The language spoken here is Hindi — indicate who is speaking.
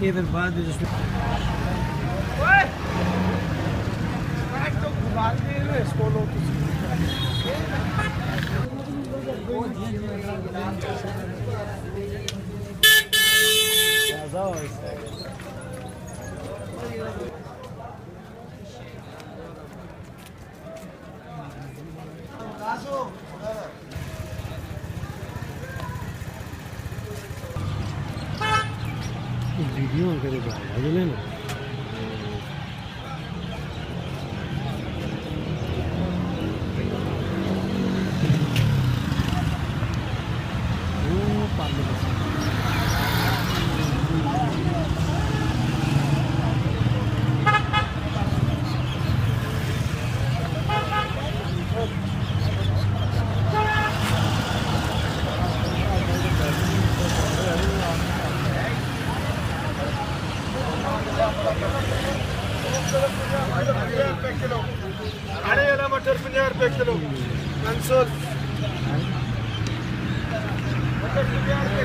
Speaker 1: ये फिर बाद में जिसमें वीडियो करे बाहर ना
Speaker 2: मटर 50 रुपए किलो, 500 मटर 50